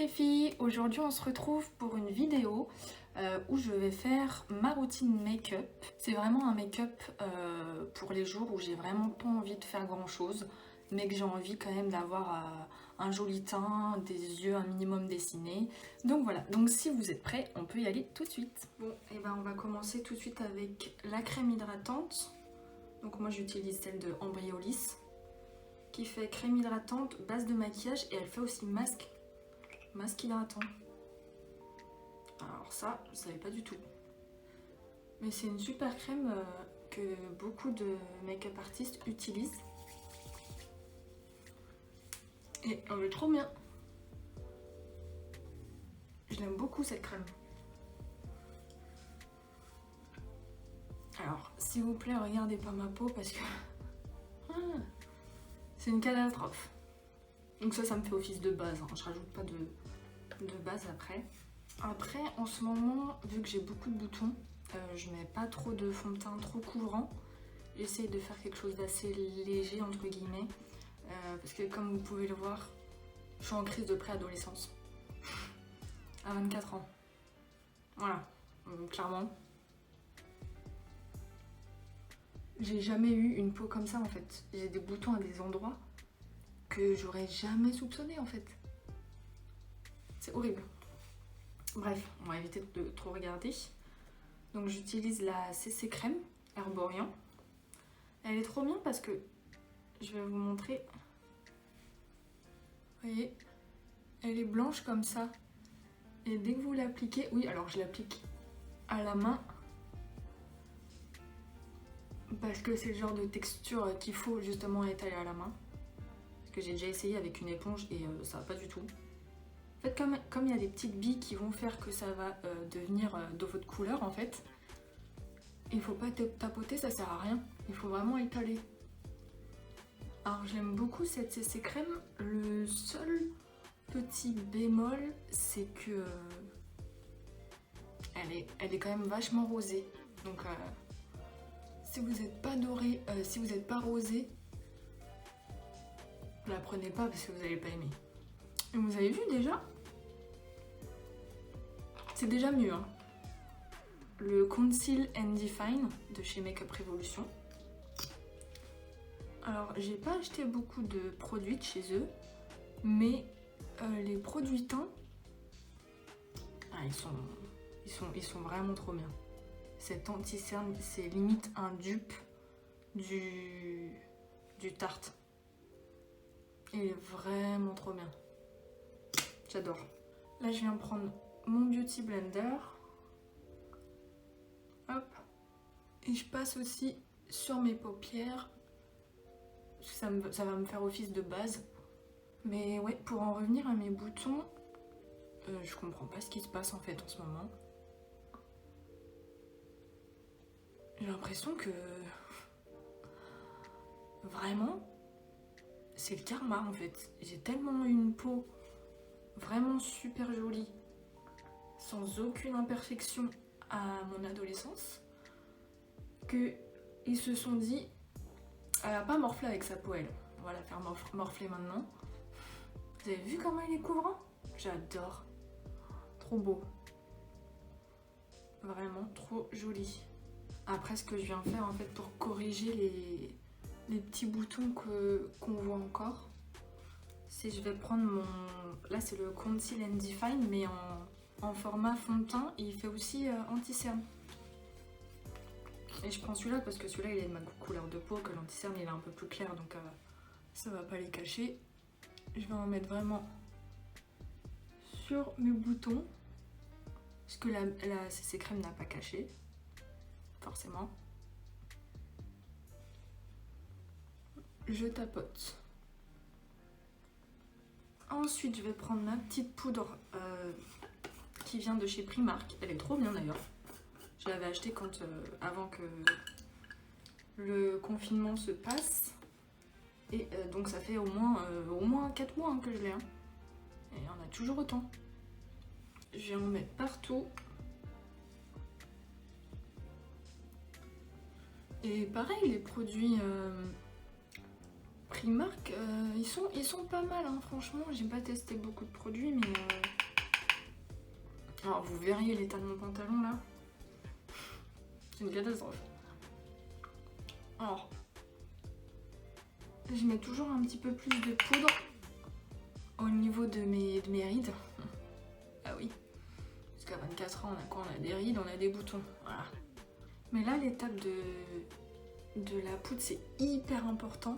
les filles, aujourd'hui on se retrouve pour une vidéo où je vais faire ma routine make-up. C'est vraiment un make-up pour les jours où j'ai vraiment pas envie de faire grand chose, mais que j'ai envie quand même d'avoir un joli teint, des yeux un minimum dessinés. Donc voilà, donc si vous êtes prêts, on peut y aller tout de suite. Bon, et ben on va commencer tout de suite avec la crème hydratante. Donc moi j'utilise celle de Embryolisse, qui fait crème hydratante, base de maquillage, et elle fait aussi masque hydratant. Alors ça, je savais pas du tout. Mais c'est une super crème que beaucoup de make-up artistes utilisent. Et elle est trop bien. Je l'aime beaucoup cette crème. Alors, s'il vous plaît, regardez pas ma peau parce que c'est une catastrophe. Donc ça me fait office de base, hein. Je rajoute pas de base après. Après, en ce moment, vu que j'ai beaucoup de boutons, je mets pas trop de fond de teint trop couvrant. J'essaye de faire quelque chose d'assez léger, entre guillemets, parce que comme vous pouvez le voir, je suis en crise de préadolescence. À 24 ans. Voilà, clairement. J'ai jamais eu une peau comme ça en fait. J'ai des boutons à des endroits que j'aurais jamais soupçonné en fait. C'est horrible. Bref, on va éviter de trop regarder. Donc j'utilise la CC Crème Herborian. Elle est trop bien parce que je vais vous montrer. Vous voyez, elle est blanche comme ça. Et dès que vous l'appliquez, oui, alors je l'applique à la main parce que c'est le genre de texture qu'il faut justement étaler à la main. Parce que j'ai déjà essayé avec une éponge et ça va pas du tout. En fait, comme il y a des petites billes qui vont faire que ça va devenir de votre couleur, en fait, il faut pas tapoter, ça sert à rien. Il faut vraiment étaler. Alors, j'aime beaucoup cette CC Crème. Le seul petit bémol, c'est que elle est quand même vachement rosée. Donc, si vous n'êtes pas doré, si vous n'êtes pas rosé, la prenez pas parce que vous n'allez pas aimer. Et vous avez vu déjà? C'est déjà mieux, hein. Le Conceal and Define de chez Makeup Revolution. Alors, j'ai pas acheté beaucoup de produits de chez eux, mais les produits teints, ils sont vraiment trop bien. Cet anti-cerne, c'est limite un dupe du Tarte. Il est vraiment trop bien. J'adore. Là, je viens prendre mon Beauty Blender. Hop. Et je passe aussi sur mes paupières. Ça va me faire office de base. Mais ouais, pour en revenir à mes boutons, je comprends pas ce qui se passe en fait en ce moment. J'ai l'impression que vraiment, c'est le karma en fait. J'ai tellement eu une peau vraiment super jolie, sans aucune imperfection à mon adolescence, que ils se sont dit, elle va pas morfler avec sa peau elle. On va la faire morfler maintenant. Vous avez vu comment il est couvrant? J'adore. Trop beau. Vraiment trop joli. Après, ce que je viens faire en fait pour corriger les petits boutons qu'on voit encore, c'est je vais prendre mon... Là c'est le Conceal and Define mais en format fond de teint et il fait aussi anti-cerne. Et je prends celui-là parce que celui-là il est de ma couleur de peau, que l'anti-cerne il est un peu plus clair donc ça va pas les cacher. Je vais en mettre vraiment sur mes boutons parce que la CC Crème n'a pas caché, forcément. Je tapote. Ensuite, je vais prendre ma petite poudre qui vient de chez Primark. Elle est trop bien d'ailleurs. Je l'avais achetée avant que le confinement se passe. Et donc ça fait au moins 4 mois hein, que je l'ai. Hein. Et il y en a toujours autant. Je vais en mettre partout. Et pareil, les produits Primark, ils sont pas mal, hein, franchement. J'ai pas testé beaucoup de produits, mais Alors vous verriez l'état de mon pantalon là. C'est une catastrophe. Alors, je mets toujours un petit peu plus de poudre au niveau de mes rides. Ah oui, parce qu'à 24 ans, on a quoi? On a des rides, on a des boutons. Voilà. Mais là, l'étape de la poudre, c'est hyper important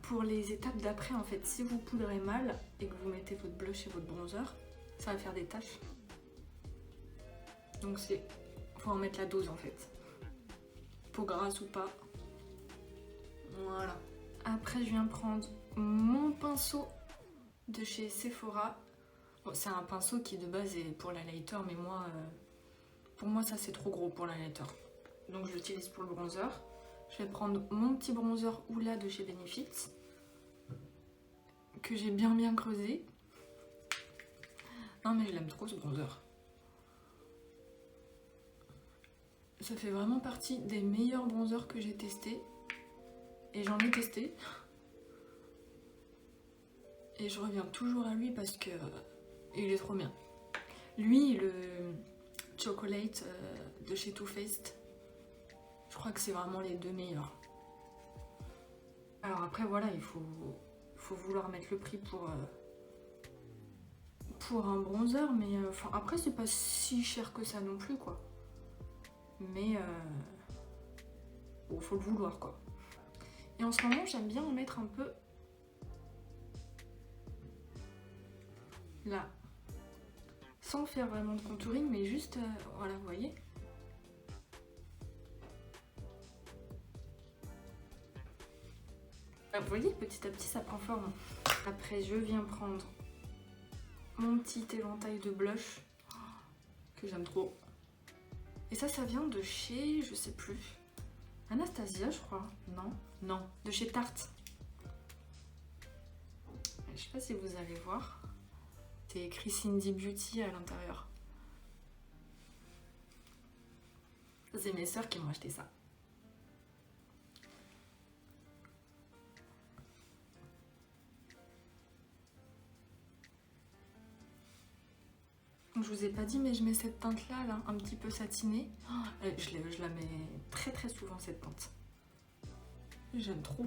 pour les étapes d'après. En fait, si vous poudrez mal et que vous mettez votre blush et votre bronzer, ça va faire des taches. Donc faut en mettre la dose en fait. Peau grasse ou pas. Voilà. Après, je viens prendre mon pinceau de chez Sephora. Bon, c'est un pinceau qui de base est pour l'highlighter, mais moi, pour moi, ça c'est trop gros pour l'highlighter. Donc je l'utilise pour le bronzer. Je vais prendre mon petit bronzer Hoola de chez Benefit, que j'ai bien creusé. Non mais je l'aime trop ce bronzer. Ça fait vraiment partie des meilleurs bronzers que j'ai testés. Et j'en ai testé. Et je reviens toujours à lui parce que il est trop bien. Lui, le Chocolate de chez Too Faced, je crois que c'est vraiment les deux meilleurs. Alors après voilà, il faut vouloir mettre le prix pour un bronzer, mais après c'est pas si cher que ça non plus quoi. Mais bon, faut le vouloir quoi. Et en ce moment j'aime bien en mettre un peu là, sans faire vraiment de contouring, mais juste voilà, vous voyez. Vous voyez, petit à petit ça prend forme. Après je viens prendre mon petit éventail de blush que j'aime trop. Et ça vient de chez, je sais plus, Anastasia je crois. Non, de chez Tarte. Je sais pas si vous allez voir. C'est écrit Cindy Beauty à l'intérieur. C'est mes sœurs qui m'ont acheté ça. Je vous ai pas dit, mais je mets cette teinte là, un petit peu satinée. Oh, je la mets très souvent cette teinte. J'aime trop.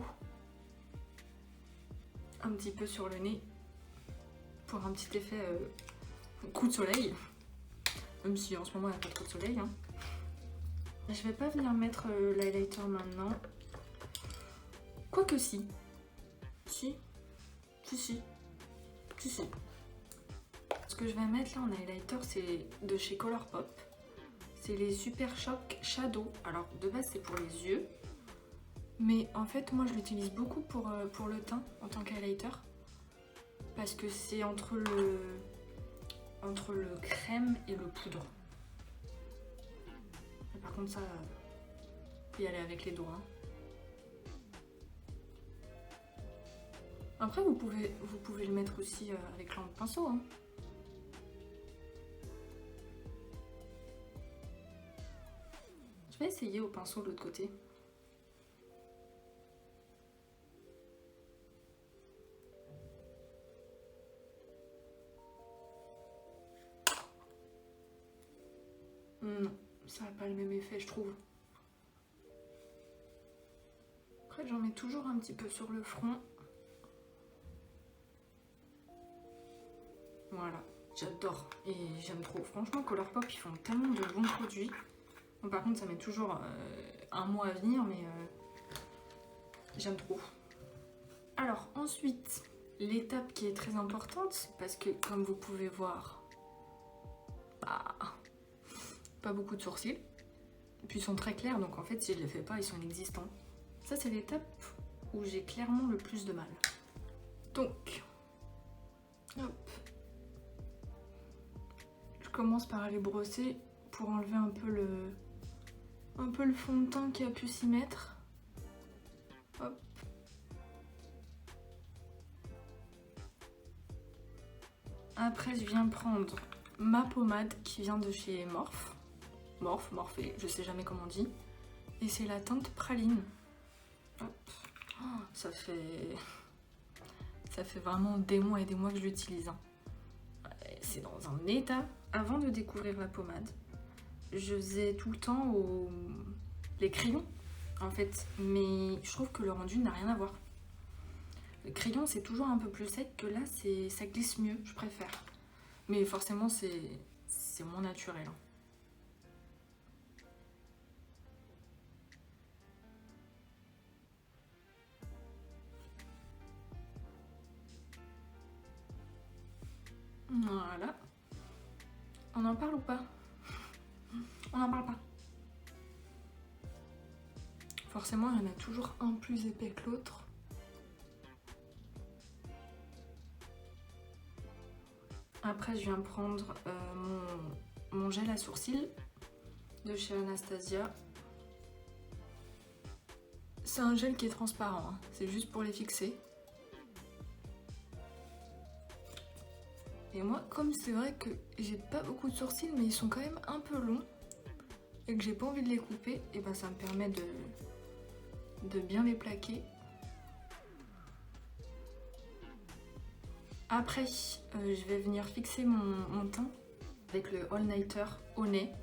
Un petit peu sur le nez pour un petit effet coup de soleil. Même si en ce moment il n'y a pas trop de soleil. Hein. Je vais pas venir mettre l'highlighter maintenant. Quoique si. Si. Ce que je vais mettre là en highlighter, c'est de chez Colourpop. C'est les Super Shock Shadow. Alors de base c'est pour les yeux. Mais en fait moi je l'utilise beaucoup pour le teint en tant qu'highlighter. Parce que c'est entre le crème et le poudre. Et par contre ça, faut y aller avec les doigts. Après vous pouvez le mettre aussi avec l'encre pinceau. Hein. Je vais essayer au pinceau de l'autre côté. Non, ça n'a pas le même effet je trouve. Après j'en mets toujours un petit peu sur le front. Voilà, j'adore et j'aime trop. Franchement Colourpop ils font tellement de bons produits. Bon, par contre ça met toujours un mois à venir mais j'aime trop. Alors ensuite, l'étape qui est très importante parce que comme vous pouvez voir, pas beaucoup de sourcils. Et puis ils sont très clairs donc en fait si je les fais pas ils sont inexistants. Ça c'est l'étape où j'ai clairement le plus de mal. Donc, hop. Je commence par aller brosser pour enlever un peu le fond de teint qui a pu s'y mettre. Hop. Après je viens prendre ma pommade qui vient de chez Morphe, je sais jamais comment on dit. Et c'est la teinte praline. Hop. Oh, ça fait vraiment des mois et des mois que je l'utilise. Hein. c'est dans un état. Avant de découvrir la pommade, je faisais tout le temps les crayons en fait, mais je trouve que le rendu n'a rien à voir. Le crayon c'est toujours un peu plus sec que là, ça glisse mieux, je préfère. Mais forcément c'est moins naturel. Voilà. On en parle ou pas? On n'en parle pas. Forcément, il y en a toujours un plus épais que l'autre. Après, je viens prendre mon gel à sourcils de chez Anastasia. C'est un gel qui est transparent, hein. C'est juste pour les fixer. Et moi, comme c'est vrai que j'ai pas beaucoup de sourcils, mais ils sont quand même un peu longs, et que j'ai pas envie de les couper, et ben ça me permet de bien les plaquer. Après, je vais venir fixer mon teint avec le All Nighter au nez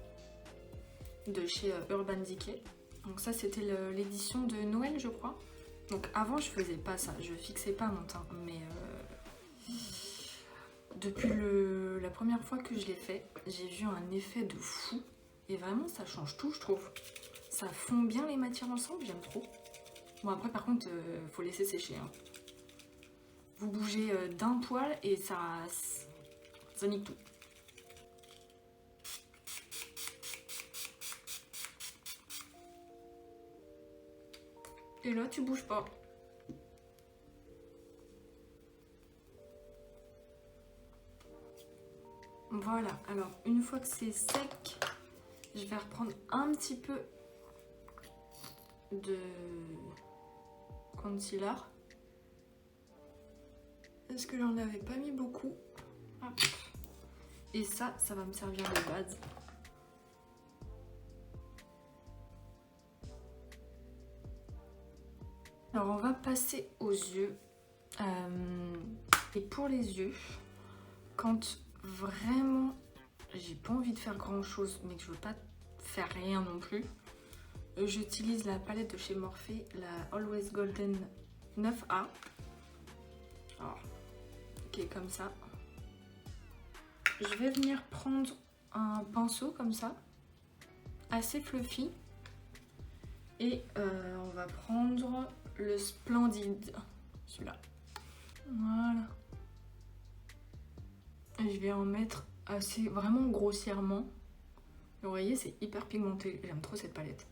de chez Urban Decay. Donc ça, c'était l'édition de Noël, je crois. Donc avant, je faisais pas ça, je fixais pas mon teint, mais depuis la première fois que je l'ai fait, j'ai vu un effet de fou. Et vraiment, ça change tout, je trouve. Ça fond bien les matières ensemble, j'aime trop. Bon, après, par contre, faut laisser sécher, hein. Vous bougez d'un poil et ça nique tout. Et là, tu bouges pas. Voilà, alors une fois que c'est sec, je vais reprendre un petit peu de concealer. Est-ce que j'en avais pas mis beaucoup? Hop. Et ça va me servir de base. Alors on va passer aux yeux. Et pour les yeux, quand vraiment j'ai pas envie de faire grand chose, mais que je veux pas faire rien non plus, j'utilise la palette de chez Morphe, la Always Golden 9A. Alors, qui est comme ça. Je vais venir prendre un pinceau comme ça, assez fluffy, et on va prendre le Splendide, celui-là. Voilà. Et je vais en mettre assez, vraiment grossièrement. Vous voyez, c'est hyper pigmenté. J'aime trop cette palette.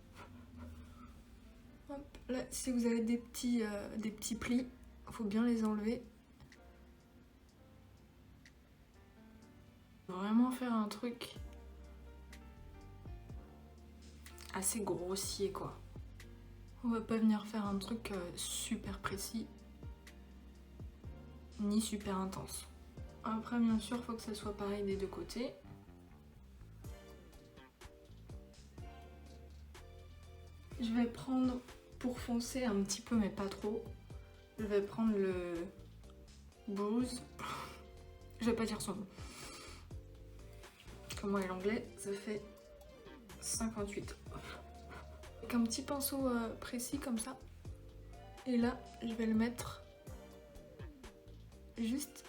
Hop, là, si vous avez des petits plis, il faut bien les enlever. Vraiment faire un truc assez grossier, quoi. On va pas venir faire un truc super précis, ni super intense. Après, bien sûr, il faut que ça soit pareil des deux côtés. Je vais prendre, pour foncer un petit peu, mais pas trop, je vais prendre le Bruise. Je vais pas dire son nom. Comme moi et l'anglais, ça fait 58. Avec un petit pinceau précis comme ça. Et là, je vais le mettre juste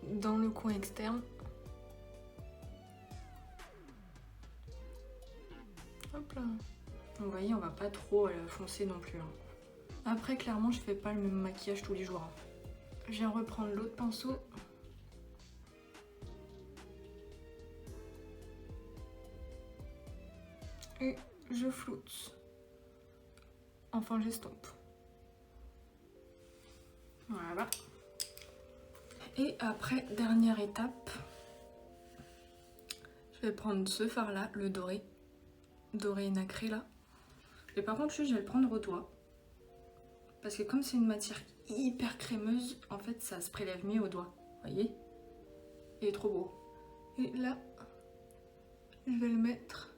dans le coin externe. Hop là. Vous voyez, on va pas trop foncer non plus, hein. Après, clairement, je fais pas le même maquillage tous les jours, hein. Je viens reprendre l'autre pinceau. Et je floute. Enfin, j'estompe. Voilà. Et après, dernière étape, je vais prendre ce fard là, le doré nacré là. Et par contre, je vais le prendre au doigt. Parce que comme c'est une matière hyper crémeuse, en fait, ça se prélève mieux au doigt. Vous voyez? Il est trop beau. Et là, je vais le mettre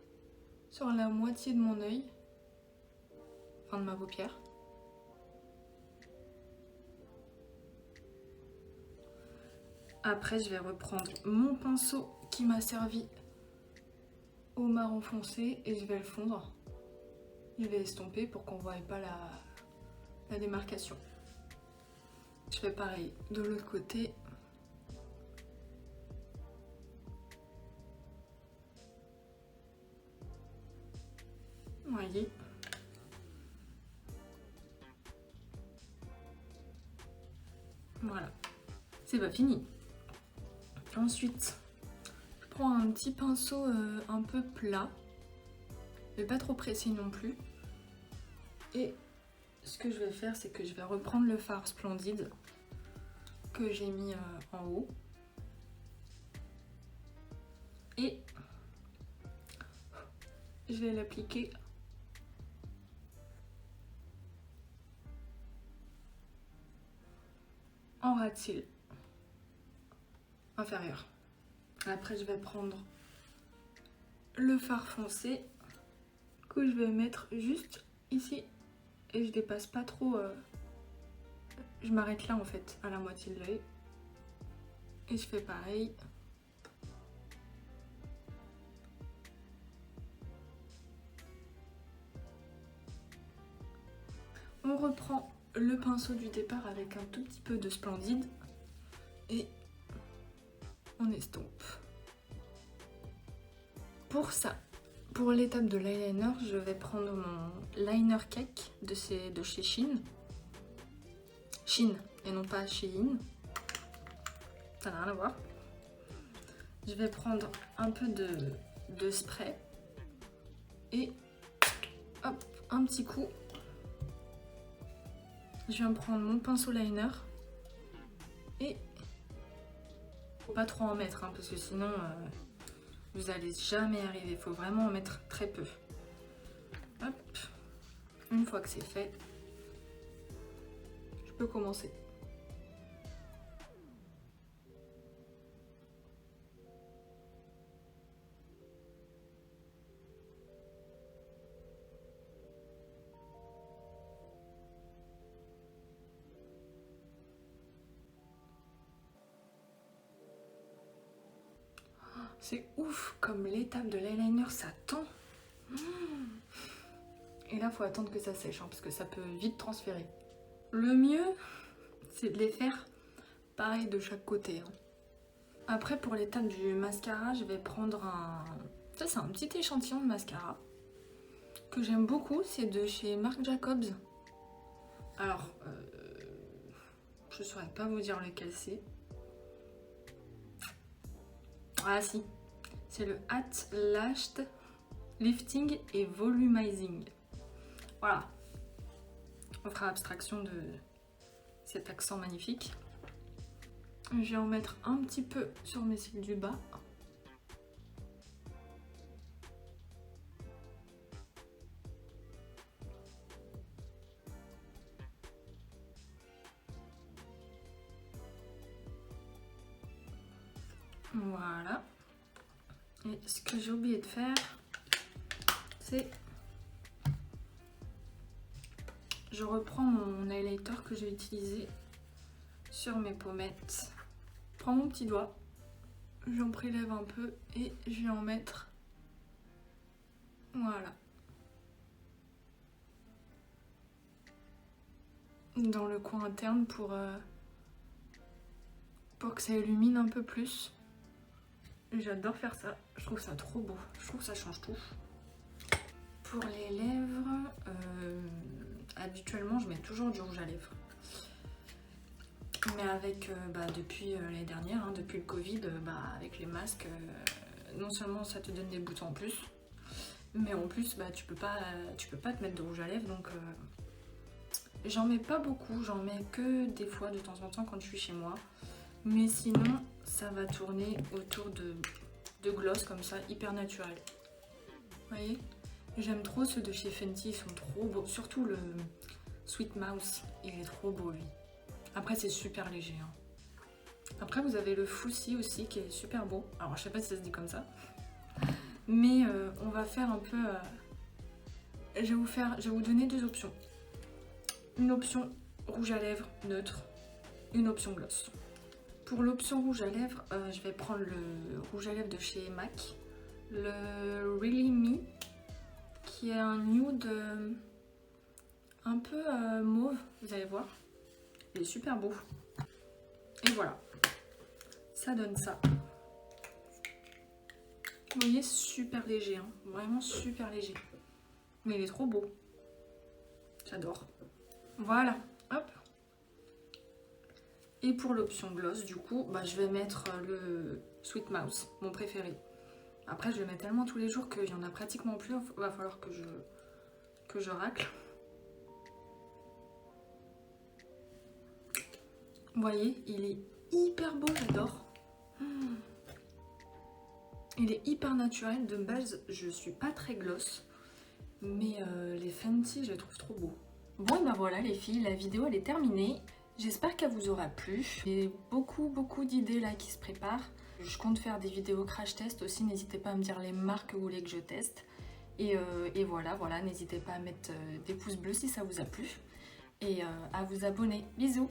sur la moitié de mon œil. Enfin, de ma paupière. Après, je vais reprendre mon pinceau qui m'a servi au marron foncé et je vais le fondre. Je vais estomper pour qu'on ne voie pas la démarcation. Je fais pareil de l'autre côté. Voyez. Voilà, c'est pas fini. Ensuite, je prends un petit pinceau un peu plat, mais pas trop précis non plus. Et ce que je vais faire, c'est que je vais reprendre le fard Splendide que j'ai mis en haut. Et je vais l'appliquer en ras de cils inférieur. Après, je vais prendre le fard foncé que je vais mettre juste ici et je dépasse pas trop. Je m'arrête là en fait, à la moitié de l'œil. Et je fais pareil. On reprend le pinceau du départ avec un tout petit peu de Splendide et on estompe. Pour ça, pour l'étape de l'eyeliner, je vais prendre mon liner cake de chez Shein. Shein et non pas Shein. Ça n'a rien à voir. Je vais prendre un peu de spray et hop, un petit coup. Je viens prendre mon pinceau liner et faut pas trop en mettre parce que sinon vous allez jamais arriver. Il faut vraiment en mettre très peu. Hop. Une fois que c'est fait, je peux commencer. C'est ouf comme l'étape de l'eyeliner, ça tend. Et là, il faut attendre que ça sèche, parce que ça peut vite transférer. Le mieux, c'est de les faire pareil de chaque côté. Après, pour l'étape du mascara, je vais prendre un... Ça, c'est un petit échantillon de mascara que j'aime beaucoup. C'est de chez Marc Jacobs. Alors, je saurais pas vous dire lequel c'est. Ah si, c'est le At Lashed Lifting et Volumizing. Voilà. On fera abstraction de cet accent magnifique. Je vais en mettre un petit peu sur mes cils du bas. Voilà. Et ce que j'ai oublié de faire, c'est... Je reprends mon highlighter que j'ai utilisé sur mes pommettes. Je prends mon petit doigt, j'en prélève un peu et je vais en mettre... Voilà. Dans le coin interne pour que ça illumine un peu plus. J'adore faire ça, je trouve ça trop beau, je trouve que ça change tout. Pour les lèvres, habituellement je mets toujours du rouge à lèvres. Mais avec, depuis l'année dernière, depuis le Covid, avec les masques, non seulement ça te donne des boutons en plus, mais en plus tu peux pas te mettre de rouge à lèvres, donc j'en mets pas beaucoup, j'en mets que des fois de temps en temps quand je suis chez moi. Mais sinon, ça va tourner autour de gloss comme ça, hyper naturel. Vous voyez? J'aime trop ceux de chez Fenty, ils sont trop beaux. Surtout le Sweet Mouse, il est trop beau lui. Après, c'est super léger. Après, vous avez le Foussi aussi qui est super beau. Alors, je sais pas si ça se dit comme ça. Mais on va faire un peu... je vais vous donner deux options. Une option rouge à lèvres neutre, une option gloss. Pour l'option rouge à lèvres, je vais prendre le rouge à lèvres de chez MAC, le Really Me, qui est un nude un peu mauve, vous allez voir. Il est super beau. Et voilà, ça donne ça. Vous voyez, super léger, hein. Vraiment super léger. Mais il est trop beau. J'adore. Voilà, hop. Et pour l'option gloss, du coup, bah, je vais mettre le Sweet Mouse, mon préféré. Après, je le mets tellement tous les jours qu'il n'y en a pratiquement plus. Il va falloir que je racle. Vous voyez, il est hyper beau, j'adore. Il est hyper naturel. De base, je suis pas très gloss. Mais les Fenty, je les trouve trop beaux. Bon, et ben voilà les filles, la vidéo elle est terminée. J'espère qu'elle vous aura plu. J'ai beaucoup d'idées là qui se préparent. Je compte faire des vidéos crash test aussi. N'hésitez pas à me dire les marques que vous voulez que je teste. Et voilà, n'hésitez pas à mettre des pouces bleus si ça vous a plu. Et à vous abonner. Bisous!